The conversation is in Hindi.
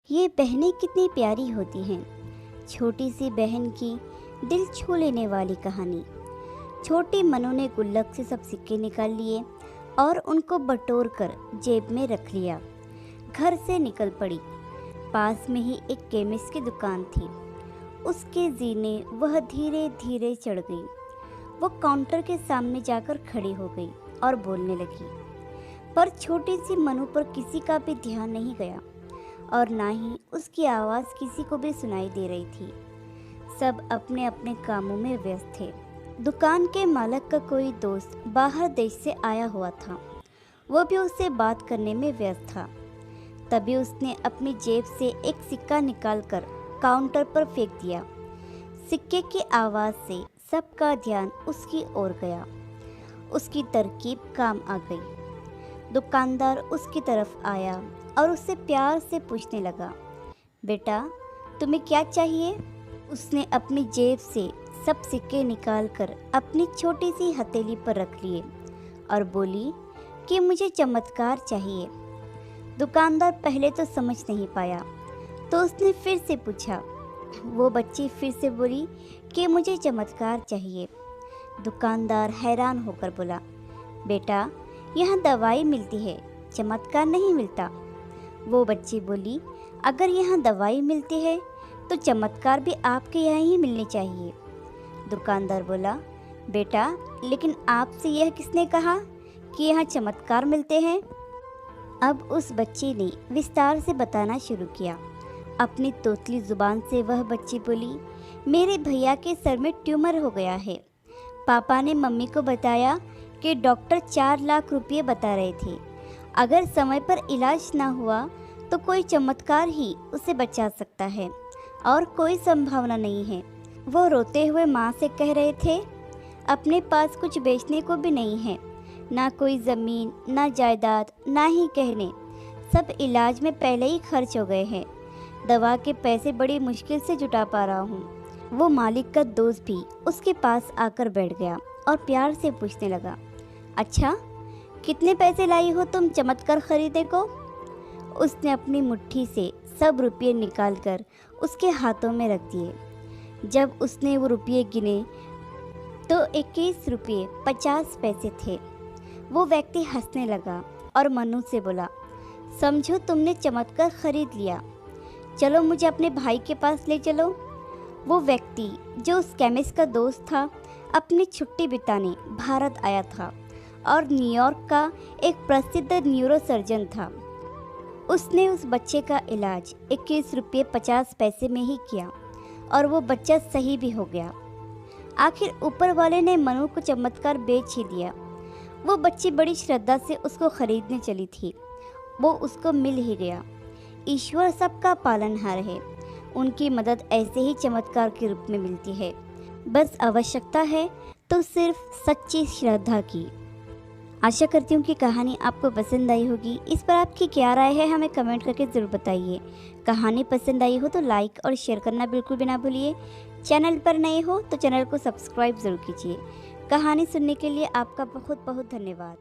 ये बहनें कितनी प्यारी होती हैं। छोटी सी बहन की दिल छू लेने वाली कहानी। छोटी मनु ने गुल्लक से सब सिक्के निकाल लिए और उनको बटोर कर जेब में रख लिया। घर से निकल पड़ी। पास में ही एक केमिस्ट की दुकान थी। उसके जीने वह धीरे धीरे चढ़ गई। वो काउंटर के सामने जाकर खड़ी हो गई और बोलने लगी, पर छोटी सी मनु पर किसी का भी ध्यान नहीं गया और ना ही उसकी आवाज़ किसी को भी सुनाई दे रही थी। सब अपने अपने कामों में व्यस्त थे। दुकान के मालिक का कोई दोस्त बाहर देश से आया हुआ था। वो भी उससे बात करने में व्यस्त था। तभी उसने अपनी जेब से एक सिक्का निकालकर काउंटर पर फेंक दिया। सिक्के की आवाज़ से सबका ध्यान उसकी ओर गया। उसकी तरकीब काम आ गई। दुकानदार उसकी तरफ आया और उससे प्यार से पूछने लगा, बेटा तुम्हें क्या चाहिए? उसने अपनी जेब से सब सिक्के निकालकर अपनी छोटी सी हथेली पर रख लिए और बोली कि मुझे चमत्कार चाहिए। दुकानदार पहले तो समझ नहीं पाया, तो उसने फिर से पूछा। वो बच्ची फिर से बोली कि मुझे चमत्कार चाहिए। दुकानदार हैरान होकर बोला, बेटा यहाँ दवाई मिलती है, चमत्कार नहीं मिलता। वो बच्ची बोली, अगर यहाँ दवाई मिलती है तो चमत्कार भी आपके यहाँ ही मिलने चाहिए। दुकानदार बोला, बेटा लेकिन आपसे यह किसने कहा कि यहाँ चमत्कार मिलते हैं? अब उस बच्ची ने विस्तार से बताना शुरू किया। अपनी तोतली जुबान से वह बच्ची बोली, मेरे भैया के सर में ट्यूमर हो गया है। पापा ने मम्मी को बताया कि डॉक्टर 4 लाख रुपये बता रहे थे। अगर समय पर इलाज ना हुआ तो कोई चमत्कार ही उसे बचा सकता है और कोई संभावना नहीं है। वो रोते हुए माँ से कह रहे थे, अपने पास कुछ बेचने को भी नहीं है, ना कोई ज़मीन, ना जायदाद, ना ही गहने। सब इलाज में पहले ही खर्च हो गए हैं। दवा के पैसे बड़ी मुश्किल से जुटा पा रहा हूँ। वो मालिक का दोस्त भी उसके पास आकर बैठ गया और प्यार से पूछने लगा, अच्छा कितने पैसे लाई हो तुम चमत्कार खरीदने को? उसने अपनी मुट्ठी से सब रुपये निकालकर उसके हाथों में रख दिए। जब उसने वो रुपये गिने तो 21 रुपये 50 पैसे थे। वो व्यक्ति हंसने लगा और मनु से बोला, समझो तुमने चमत्कार खरीद लिया, चलो मुझे अपने भाई के पास ले चलो। वो व्यक्ति जो उस केमिस्ट का दोस्त था, अपनी छुट्टी बिताने भारत आया था और न्यूयॉर्क का एक प्रसिद्ध न्यूरोसर्जन था। उसने उस बच्चे का इलाज 21 रुपये 50 पैसे में ही किया और वो बच्चा सही भी हो गया। आखिर ऊपर वाले ने मनु को चमत्कार बेच ही दिया। वो बच्ची बड़ी श्रद्धा से उसको खरीदने चली थी। वो उसको मिल ही गया। ईश्वर सबका पालनहार है। उनकी मदद ऐसे ही चमत्कार के रूप में मिलती है। बस आवश्यकता है तो सिर्फ सच्ची श्रद्धा की। आशा करती हूँ कि कहानी आपको पसंद आई होगी। इस पर आपकी क्या राय है हमें कमेंट करके ज़रूर बताइए। कहानी पसंद आई हो तो लाइक और शेयर करना बिल्कुल भी ना भूलिए। चैनल पर नए हो तो चैनल को सब्सक्राइब ज़रूर कीजिए। कहानी सुनने के लिए आपका बहुत बहुत धन्यवाद।